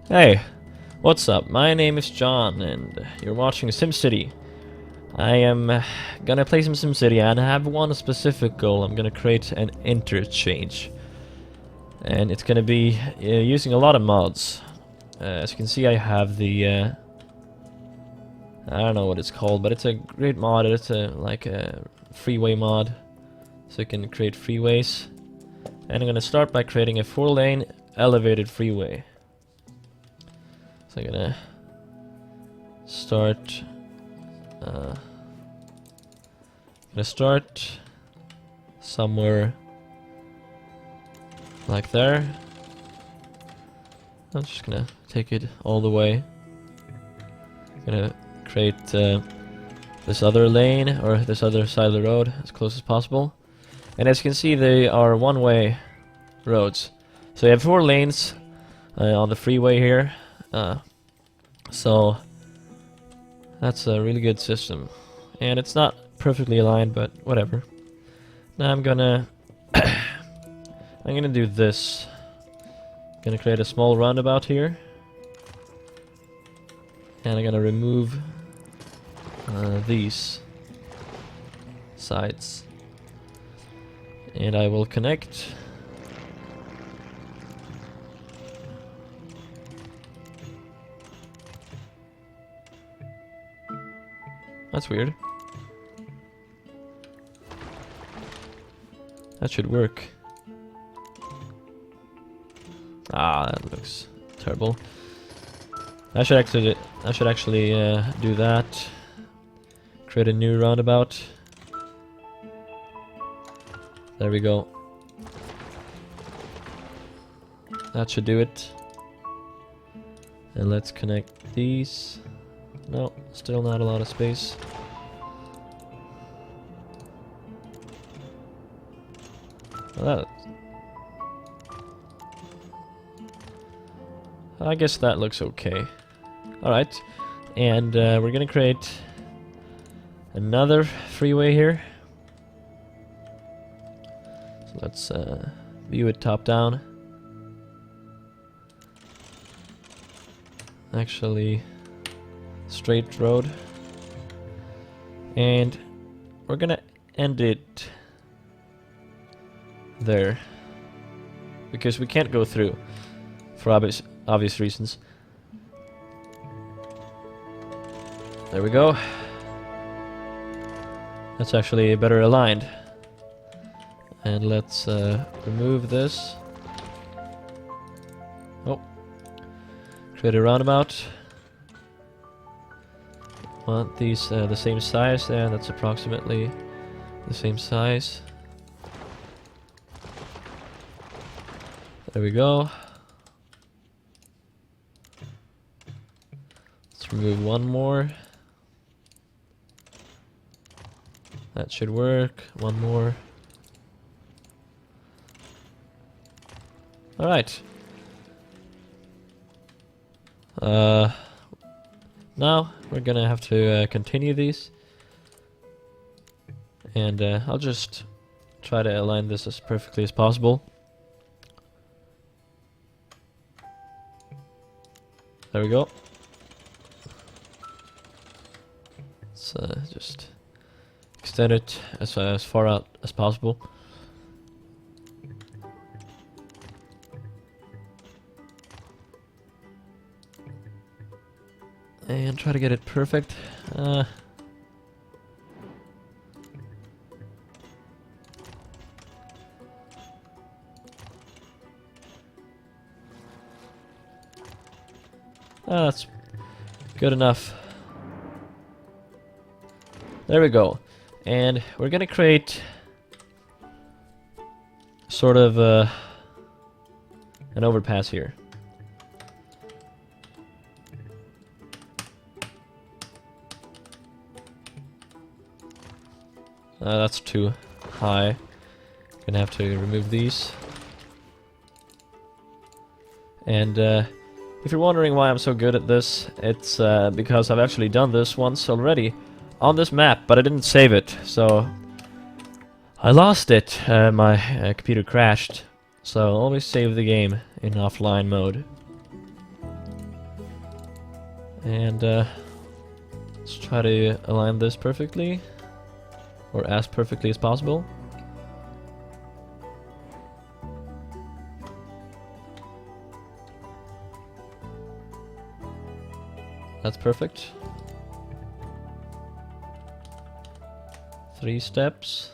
Hey, what's up? My name is John, and you're watching SimCity. I am gonna play some SimCity, and I have one specific goal. I'm gonna create an interchange, and it's gonna be using a lot of mods. As you can see, I have the I don't know what it's called, but it's a great mod. It's like a freeway mod, so you can create freeways. And I'm gonna start by creating a 4-lane elevated freeway. So I'm gonna start somewhere like there. I'm just gonna take it all the way. Gonna create this other lane, or this other side of the road, as close as possible. And as you can see, they are one-way roads. So you have 4 lanes on the freeway here. So that's a really good system. And it's not perfectly aligned, but whatever. Now I'm gonna do this. Gonna create a small roundabout here. And I'm gonna remove these sides. And I will connect. That's weird. That should work. Ah, that looks terrible. I should actually do that. Create a new roundabout. There we go. That should do it. And let's connect these. No, still not a lot of space. Well, I guess that looks okay. Alright, and we're gonna create another freeway here. So let's view it top down. Actually, straight road. And we're gonna end it there, because we can't go through for obvious reasons. There we go. That's actually better aligned. And let's remove this. Oh, create a roundabout. Want these the same size there. That's approximately the same size. There we go. Let's remove one more. That should work. One more. Alright. Now we're gonna have to continue these. And I'll just try to align this as perfectly as possible. There we go. Let's just extend it as far out as possible. And try to get it perfect. That's good enough. There we go. And we're gonna create sort of an overpass here. That's too high. Gonna have to remove these. And if you're wondering why I'm so good at this, it's because I've actually done this once already on this map, but I didn't save it, so I lost it. My computer crashed, so I'll always save the game in offline mode. And let's try to align this perfectly, or as perfectly as possible. That's perfect. 3 steps.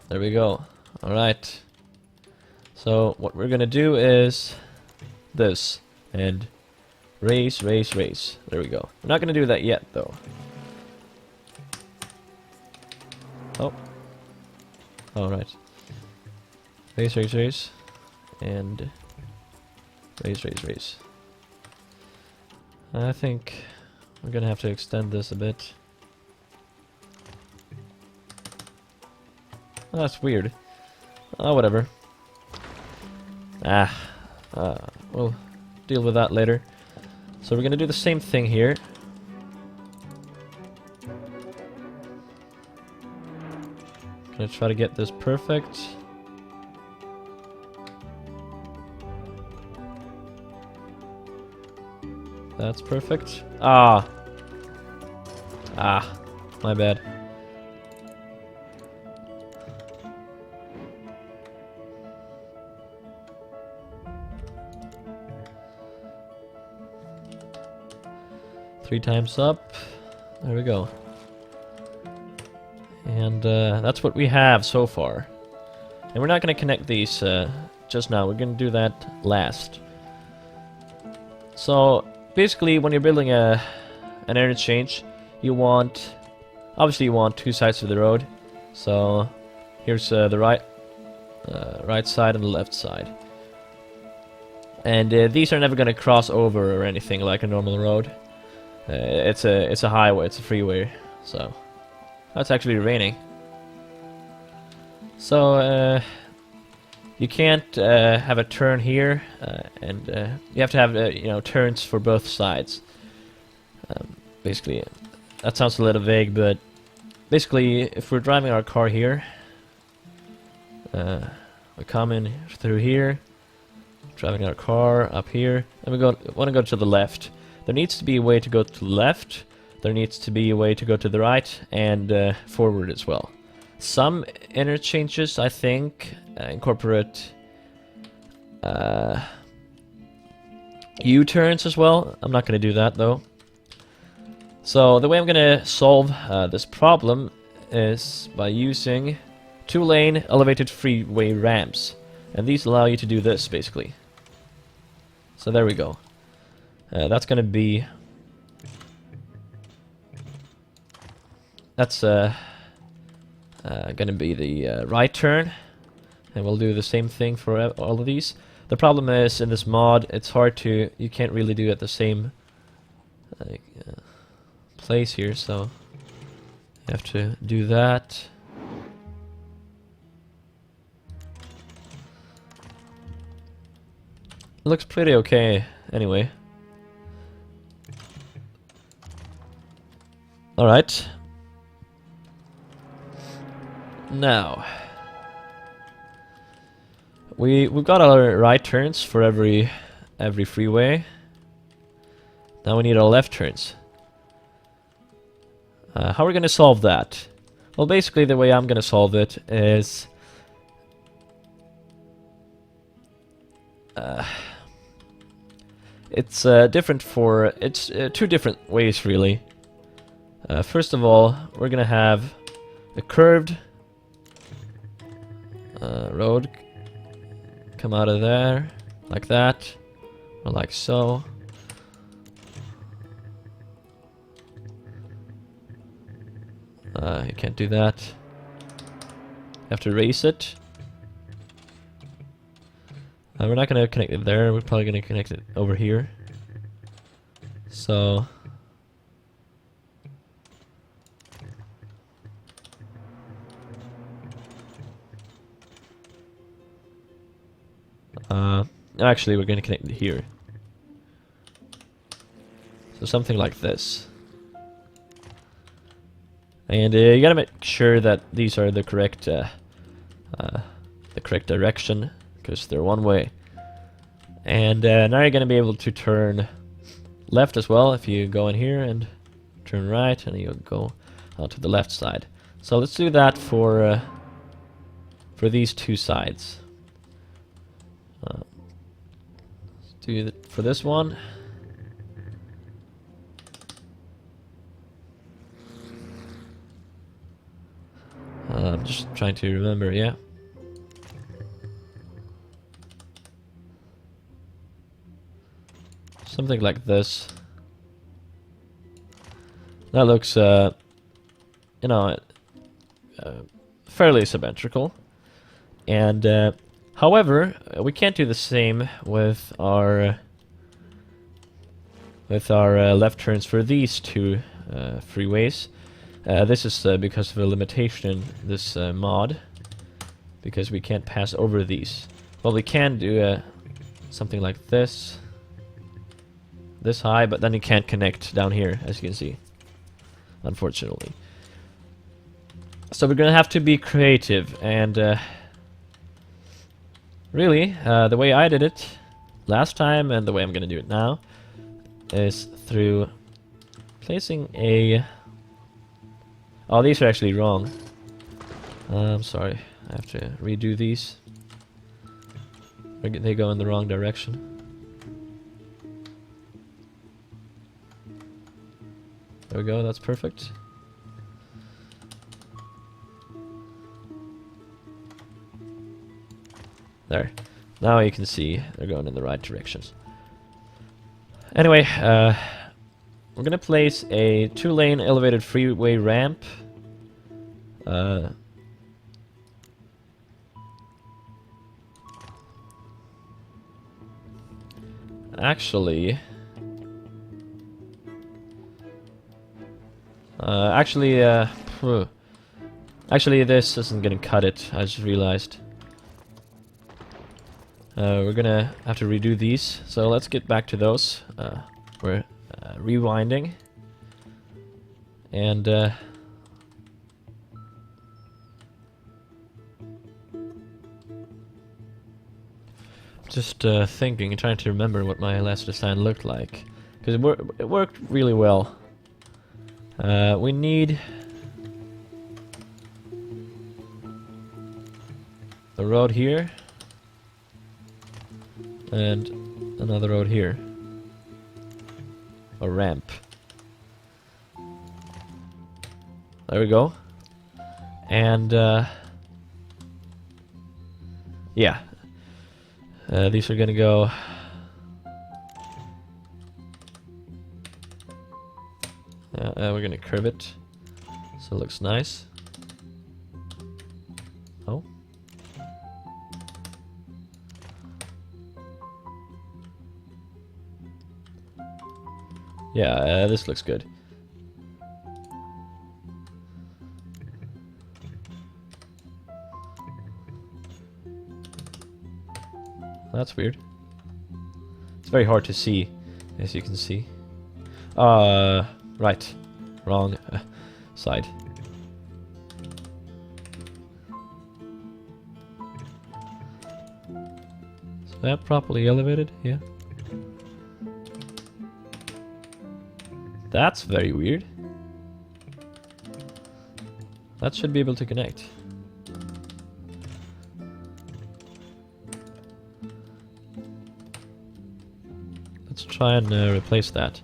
There we go. Alright. So what we're gonna do is this. And race, race, race. There we go. We're not gonna do that yet though. Oh. Alright. Race, race, race. And race, race, race. I think we're gonna have to extend this a bit. Oh, that's weird. Oh, whatever. We'll deal with that later. So we're gonna do the same thing here. Gonna try to get this perfect. That's perfect. Ah, my bad. Three times up. There we go. And that's what we have so far. And we're not going to connect these just now. We're going to do that last. So basically, when you're building an interchange, you want, obviously you want 2 sides of the road. So here's the right side and the left side. And these are never going to cross over or anything like a normal road. It's a highway, it's a freeway. So it's actually raining. So you can't have a turn here, and you have to have you know, turns for both sides. Basically, that sounds a little vague, but basically, if we're driving our car here, we come in through here, driving our car up here, and we want to go to the left. There needs to be a way to go to the left. There needs to be a way to go to the right and forward as well. Some interchanges, I think, incorporate U-turns as well. I'm not going to do that though. So the way I'm going to solve this problem is by using 2-lane elevated freeway ramps. And these allow you to do this basically. So there we go. That's going to be... That's going to be the right turn, and we'll do the same thing for all of these. The problem is, in this mod, it's hard to, you can't really do it at the same place here, so you have to do that. It looks pretty okay, anyway. Alright. Now, we've got our right turns for every freeway. Now we need our left turns. How are we going to solve that? Well, basically the way I'm going to solve it is it's different for, it's 2 different ways really. First of all, we're going to have a curved road come out of there like that, or like so. You can't do that. You have to erase it. We're not going to connect it there. We're probably going to connect it over here. So actually, we're going to connect it here. So something like this. And you gotta make sure that these are the correct direction, because they're one way. And now you're gonna be able to turn left as well if you go in here and turn right, and you'll go out to the left side. So let's do that for these two sides. Let's do it for this one. I'm just trying to remember, yeah. Something like this. That looks, you know, fairly symmetrical. And, however, we can't do the same with our left turns for these two freeways. This is because of a limitation in this mod, because we can't pass over these. Well, we can do something like this high, but then you can't connect down here, as you can see, unfortunately. So we're gonna have to be creative, and really, the way I did it last time and the way I'm gonna do it now is through placing a... Oh, these are actually wrong. I'm sorry, I have to redo these. They go in the wrong direction. There we go, that's perfect. There. Now you can see they're going in the right directions. Anyway, we're gonna place a 2-lane elevated freeway ramp. Actually, this isn't gonna cut it. I just realized. We're gonna have to redo these, so let's get back to those. We're rewinding, and just thinking and trying to remember what my last design looked like, because it worked really well. We need a road here and another road here. A ramp. There we go. And yeah. These are gonna go we're gonna curve it so it looks nice. Oh. Yeah, this looks good. That's weird. It's very hard to see, as you can see. Right. Wrong side. Is that properly elevated? Yeah. That's very weird. That should be able to connect. Let's try and replace that.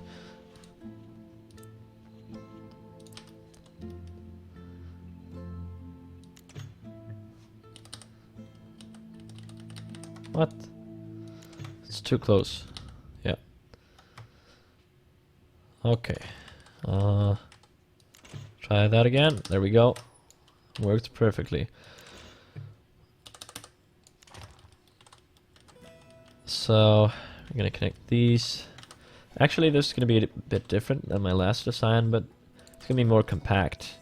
What? It's too close. Yeah. Okay. Try that again. There we go. Worked perfectly. So I'm gonna connect these. Actually, this is gonna be a bit different than my last design, but it's gonna be more compact.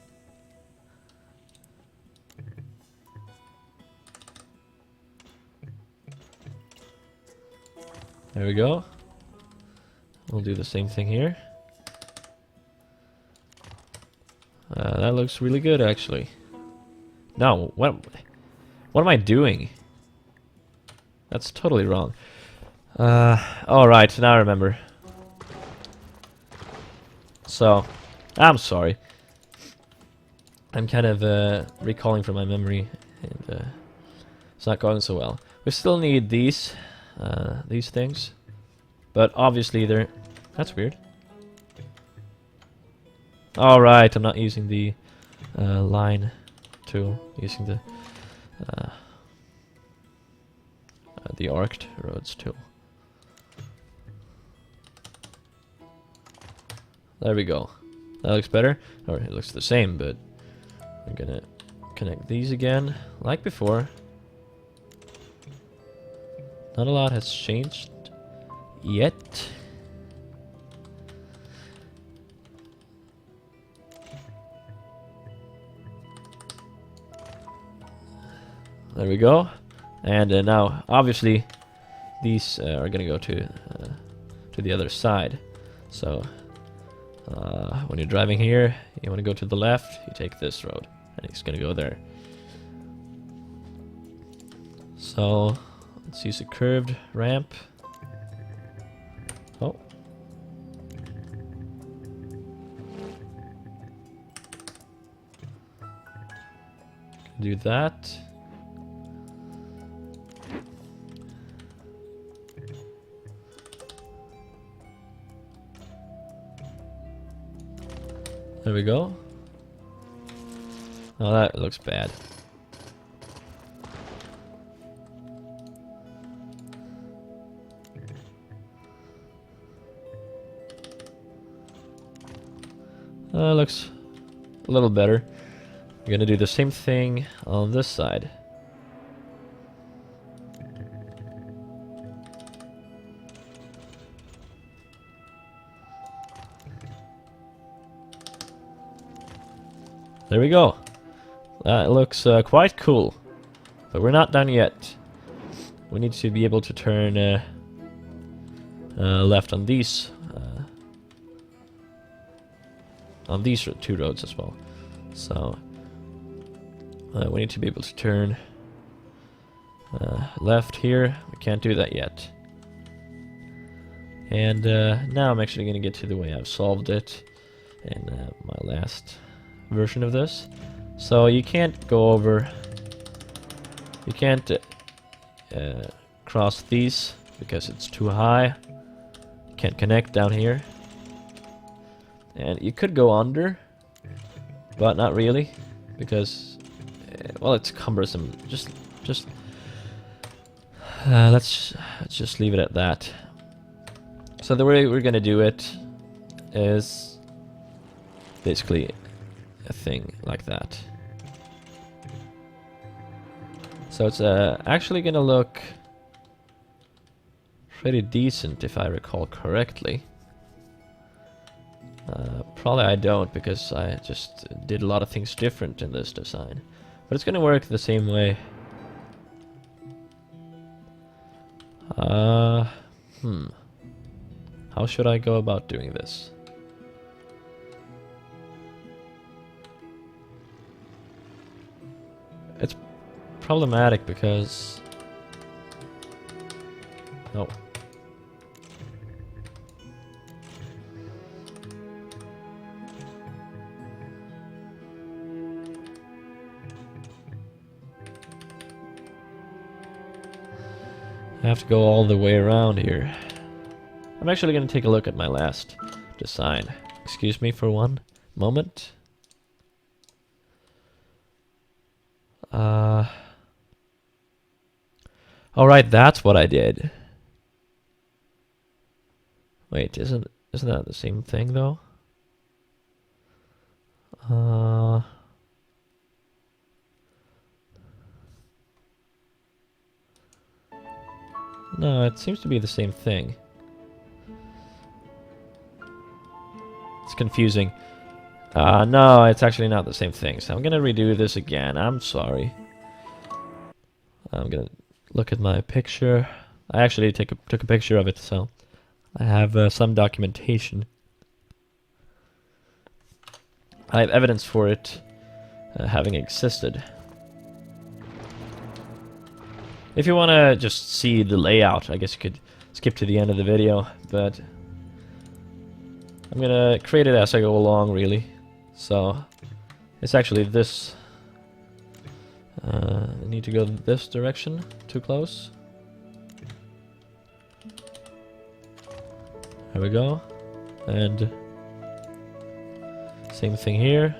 There we go. We'll do the same thing here. That looks really good, actually. No, what am I doing? That's totally wrong. Alright, now I remember. So, I'm sorry. I'm kind of recalling from my memory, and it's not going so well. We still need these things, but obviously they're... That's weird. Alright, I'm not using the line tool, using the arced roads tool. There we go. That looks better. Or it looks the same, but I'm gonna connect these again, like before. Not a lot has changed yet. There we go. And now, obviously, these are gonna go to the other side. So, when you're driving here, you want to go to the left, you take this road, and it's gonna go there. So, let's use a curved ramp. Oh. Do that. There we go. Oh, that looks bad. Looks a little better. We're gonna do the same thing on this side. There we go. That looks quite cool. But we're not done yet. We need to be able to turn left on these two roads as well. So we need to be able to turn left here. We can't do that yet. And now I'm actually going to get to the way I've solved it in my last version of this. So you can't go over, you can't cross these because it's too high. You can't connect down here. And you could go under, but not really, because well, it's cumbersome. Let's just leave it at that. So the way we're gonna do it is basically a thing like that. So it's actually gonna look pretty decent if I recall correctly. Probably I don't, because I just did a lot of things different in this design. But it's gonna work the same way. How should I go about doing this? It's problematic because... No. I have to go all the way around here. I'm actually going to take a look at my last design. Excuse me for one moment. Alright, that's what I did. Wait, isn't that the same thing though? No, it seems to be the same thing. It's confusing. No, it's actually not the same thing. So I'm gonna redo this again. I'm sorry. I'm gonna look at my picture. I actually took a picture of it, so I have some documentation. I have evidence for it having existed. If you want to just see the layout, I guess you could skip to the end of the video, but I'm gonna create it as I go along, really. So it's actually this. I need to go this direction. Too close. There we go. And same thing here.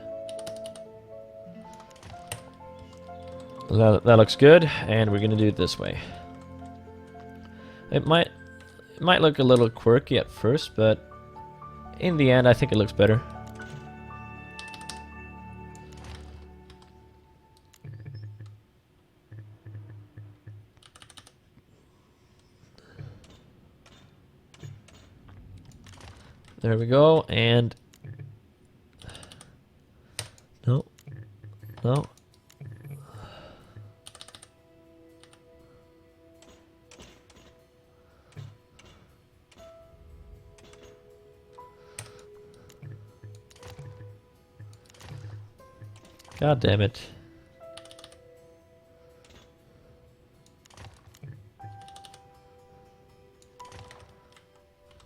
That looks good, and we're gonna do it this way. It might look a little quirky at first, but in the end I think it looks better. There we go, and no. God damn it.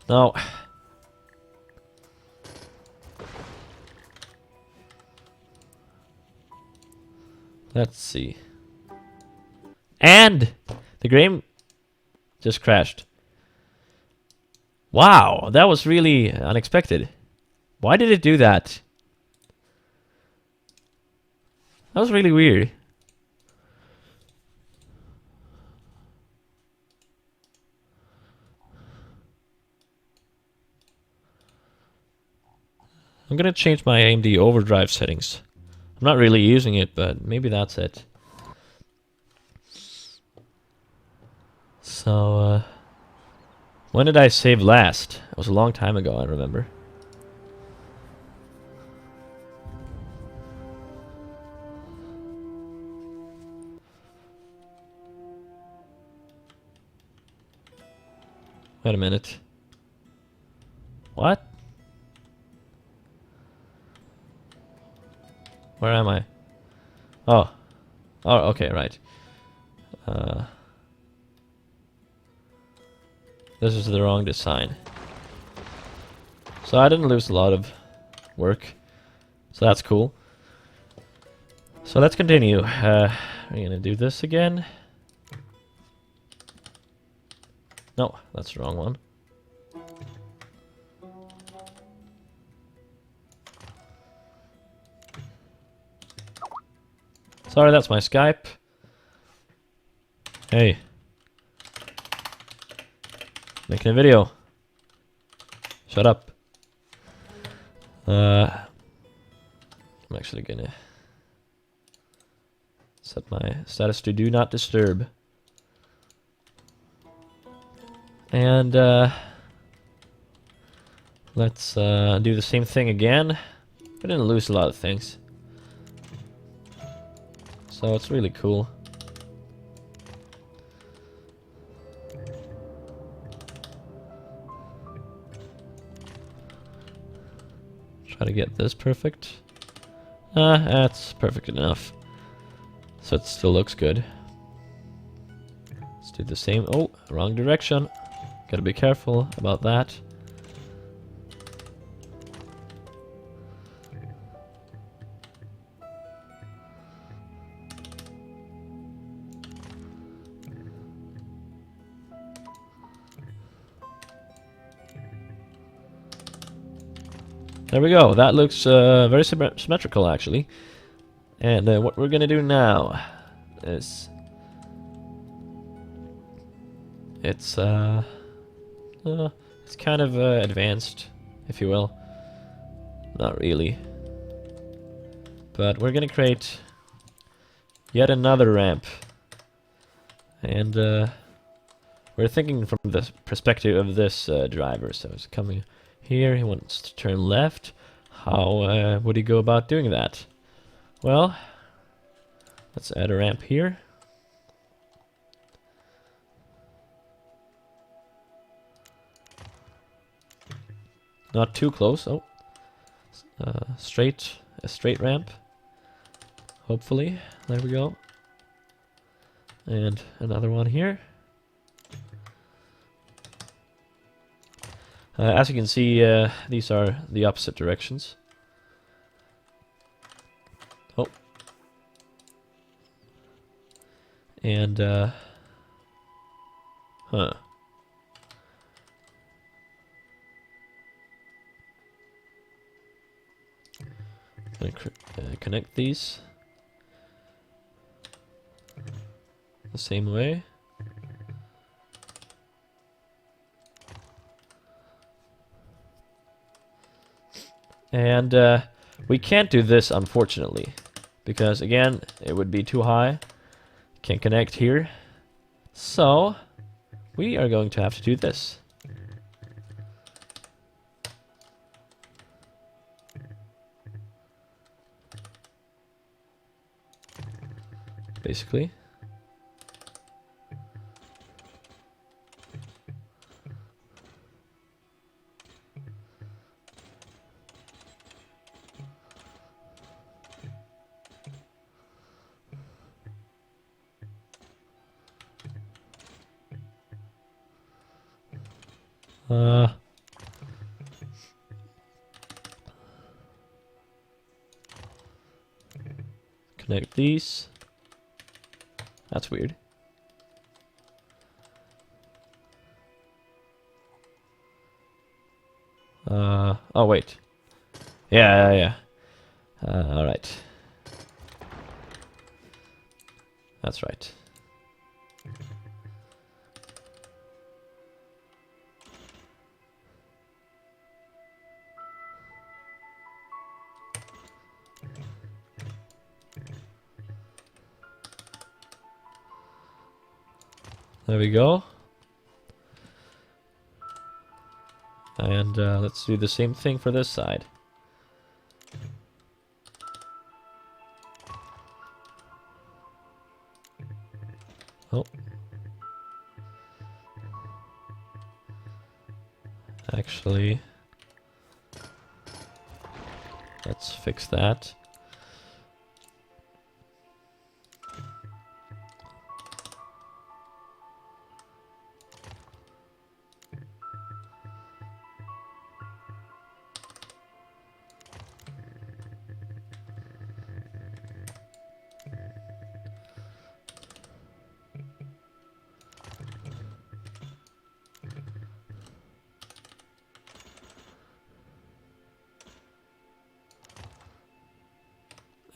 No. Let's see. And the game just crashed. Wow, that was really unexpected. Why did it do that? That was really weird. I'm gonna change my AMD overdrive settings. I'm not really using it, but maybe that's it. So, when did I save last? It was a long time ago, I remember. Wait a minute. What? Where am I? Oh. Oh, okay, right. This is the wrong design. So I didn't lose a lot of work. So that's cool. So let's continue. We're gonna do this again. No, that's the wrong one. Sorry, that's my Skype. Hey. Making a video. Shut up. I'm actually gonna set my status to do not disturb. And let's do the same thing again. We didn't lose a lot of things. So it's really cool. Try to get this perfect. That's perfect enough. So it still looks good. Let's do the same. Oh, wrong direction. Gotta be careful about that. There we go. That looks very symmetrical, actually. And what we're gonna do now is it's kind of advanced, if you will. Not really, but we're gonna create yet another ramp, and we're thinking from the perspective of this driver. So it's coming here, he wants to turn left. How would he go about doing that? Well, let's add a ramp here. Not too close. Oh, a straight ramp. Hopefully, there we go. And another one here. As you can see, these are the opposite directions. Oh. And, huh. Gonna connect these the same way. And we can't do this, unfortunately, because again, it would be too high. Can't connect here. So we are going to have to do this. Basically. Connect these. That's weird. Oh wait. Yeah. All right. That's right. There we go. And let's do the same thing for this side. Oh. Actually, let's fix that.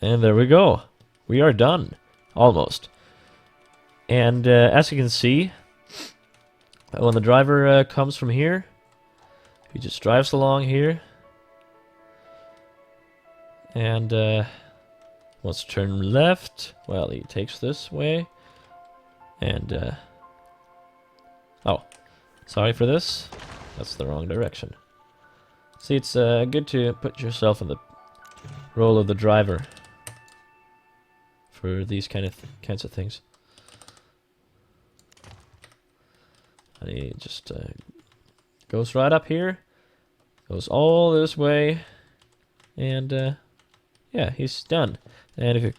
And there we go. We are done. Almost. And as you can see, when the driver comes from here, he just drives along here. And wants to turn left. Well, he takes this way. And, oh, sorry for this. That's the wrong direction. See, it's good to put yourself in the role of the driver for these kinds of things. And he just goes right up here, goes all this way, and yeah, he's done. And if it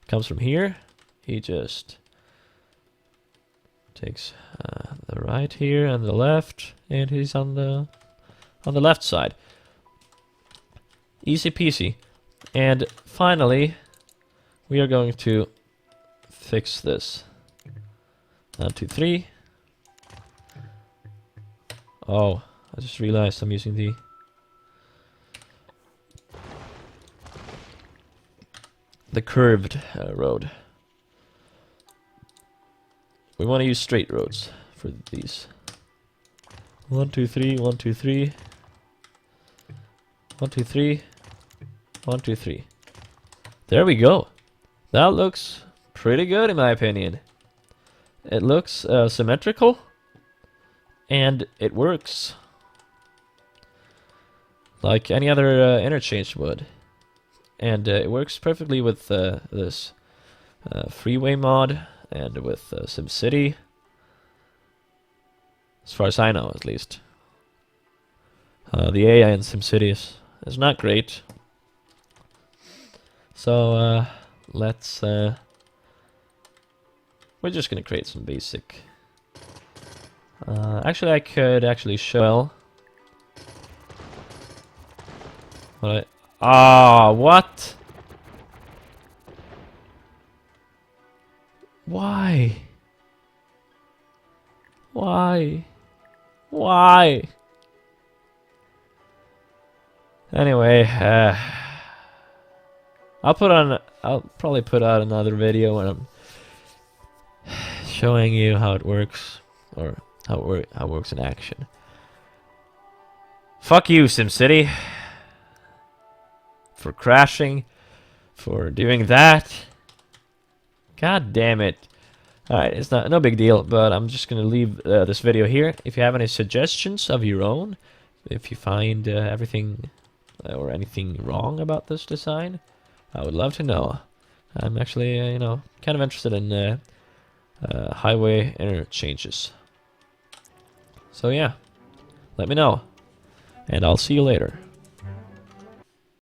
comes from here, he just takes the right here and the left, and he's on the left side. Easy peasy. And finally, we are going to fix this. 1, 2, 3. Oh, I just realized I'm using the curved road. We want to use straight roads for these. 1, 2, 3, 1, 2, 3. 1, 2, 3. 1, 2, 3. There we go. That looks pretty good in my opinion. It looks symmetrical, and it works like any other interchange would. And it works perfectly with this freeway mod and with SimCity, as far as I know, at least. The AI in SimCity is not great. So let's we're just gonna create some basic. Actually, I could actually show. What Ah, what? Why? Why? Why? Anyway, I'll probably put out another video when I'm showing you how it works, or how it works in action. Fuck you, SimCity, for crashing, for doing that. God damn it. Alright, it's no big deal, but I'm just gonna leave this video here. If you have any suggestions of your own, if you find everything or anything wrong about this design, I would love to know. I'm actually, you know, kind of interested in highway interchanges. So yeah, let me know, and I'll see you later.